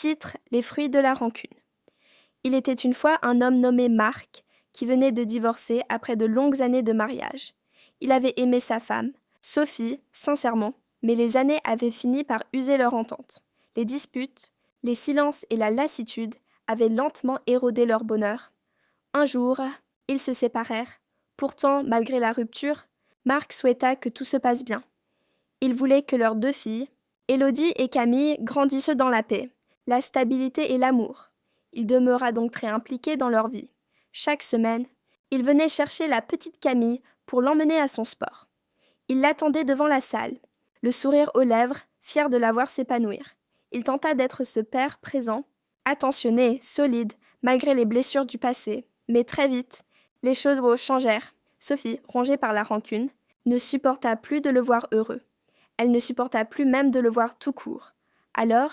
Titre: Les fruits de la rancune. Il était une fois un homme nommé Marc qui venait de divorcer après de longues années de mariage. Il avait aimé sa femme, Sophie, sincèrement, mais les années avaient fini par user leur entente. Les disputes, les silences et la lassitude avaient lentement érodé leur bonheur. Un jour, ils se séparèrent. Pourtant, malgré la rupture, Marc souhaita que tout se passe bien. Il voulait que leurs 2 filles, Élodie et Camille, grandissent dans la paix, la stabilité et l'amour. Il demeura donc très impliqué dans leur vie. Chaque semaine, il venait chercher la petite Camille pour l'emmener à son sport. Il l'attendait devant la salle, le sourire aux lèvres, fier de la voir s'épanouir. Il tenta d'être ce père présent, attentionné, solide, malgré les blessures du passé. Mais très vite, les choses changèrent. Sophie, rongée par la rancune, ne supporta plus de le voir heureux. Elle ne supporta plus même de le voir tout court. Alors,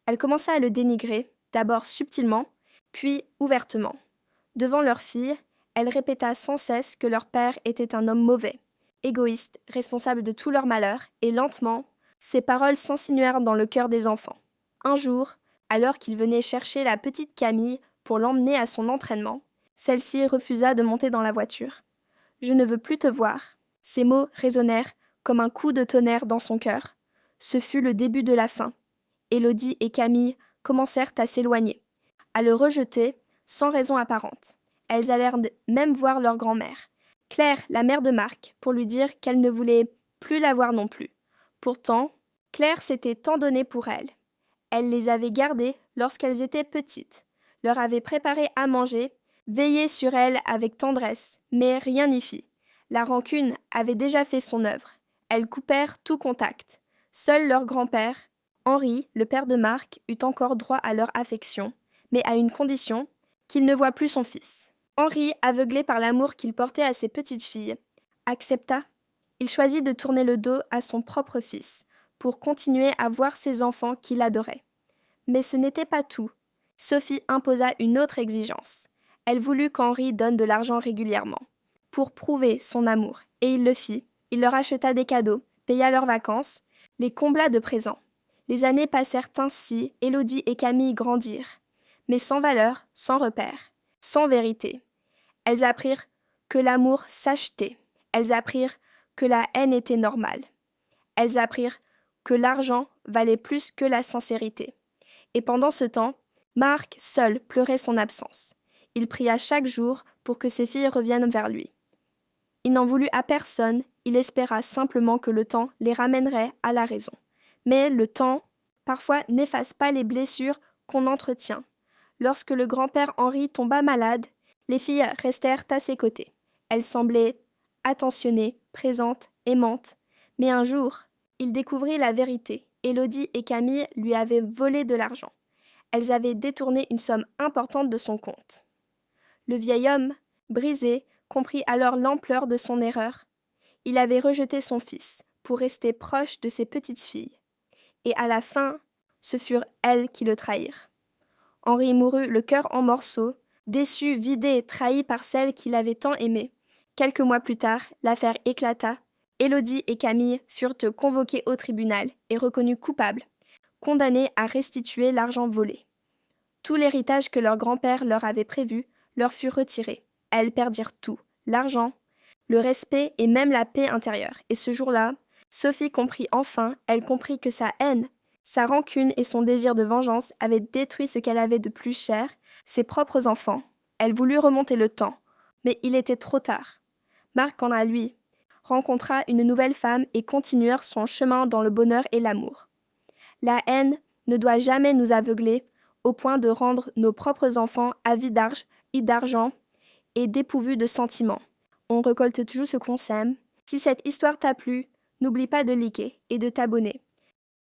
elle commença à le dénigrer, d'abord subtilement, puis ouvertement. Devant leur fille, elle répéta sans cesse que leur père était un homme mauvais, égoïste, responsable de tout leur malheur, et lentement, ces paroles s'insinuèrent dans le cœur des enfants. Un jour, alors qu'il venait chercher la petite Camille pour l'emmener à son entraînement, celle-ci refusa de monter dans la voiture. « Je ne veux plus te voir ». Ces mots résonnèrent comme un coup de tonnerre dans son cœur. Ce fut le début de la fin. Élodie et Camille commencèrent à s'éloigner, à le rejeter sans raison apparente. Elles allèrent même voir leur grand-mère, Claire, la mère de Marc, pour lui dire qu'elle ne voulait plus la voir non plus. Pourtant, Claire s'était tant donné pour elle. Elle les avait gardées lorsqu'elles étaient petites, leur avait préparé à manger, veillé sur elles avec tendresse, mais rien n'y fit. La rancune avait déjà fait son œuvre. Elles coupèrent tout contact. Seul leur grand-père, Henri, le père de Marc, eut encore droit à leur affection, mais à une condition, qu'il ne voie plus son fils. Henri, aveuglé par l'amour qu'il portait à ses petites filles, accepta. Il choisit de tourner le dos à son propre fils, pour continuer à voir ses enfants qu'il adorait. Mais ce n'était pas tout. Sophie imposa une autre exigence. Elle voulut qu'Henri donne de l'argent régulièrement, pour prouver son amour, et il le fit. Il leur acheta des cadeaux, paya leurs vacances, les combla de présents. Les années passèrent ainsi, Élodie et Camille grandirent, mais sans valeur, sans repère, sans vérité. Elles apprirent que l'amour s'achetait. Elles apprirent que la haine était normale. Elles apprirent que l'argent valait plus que la sincérité. Et pendant ce temps, Marc seul pleurait son absence. Il pria chaque jour pour que ses filles reviennent vers lui. Il n'en voulut à personne, il espéra simplement que le temps les ramènerait à la raison. Mais le temps, parfois, n'efface pas les blessures qu'on entretient. Lorsque le grand-père Henri tomba malade, les filles restèrent à ses côtés. Elles semblaient attentionnées, présentes, aimantes. Mais un jour, il découvrit la vérité. Élodie et Camille lui avaient volé de l'argent. Elles avaient détourné une somme importante de son compte. Le vieil homme, brisé, comprit alors l'ampleur de son erreur. Il avait rejeté son fils pour rester proche de ses petites filles. Et à la fin, ce furent elles qui le trahirent. Henri mourut le cœur en morceaux, déçu, vidé et trahi par celle qu'il avait tant aimée. Quelques mois plus tard, l'affaire éclata. Élodie et Camille furent convoquées au tribunal et reconnues coupables, condamnées à restituer l'argent volé. Tout l'héritage que leur grand-père leur avait prévu leur fut retiré. Elles perdirent tout, l'argent, le respect et même la paix intérieure. Et ce jour-là, Sophie comprit enfin, elle comprit que sa haine, sa rancune et son désir de vengeance avaient détruit ce qu'elle avait de plus cher, ses propres enfants. Elle voulut remonter le temps, mais il était trop tard. Marc, quant à lui, rencontra une nouvelle femme et continuèrent son chemin dans le bonheur et l'amour. La haine ne doit jamais nous aveugler au point de rendre nos propres enfants avides d'argent et dépourvus de sentiments. On récolte toujours ce qu'on sème. Si cette histoire t'a plu, n'oublie pas de liker et de t'abonner.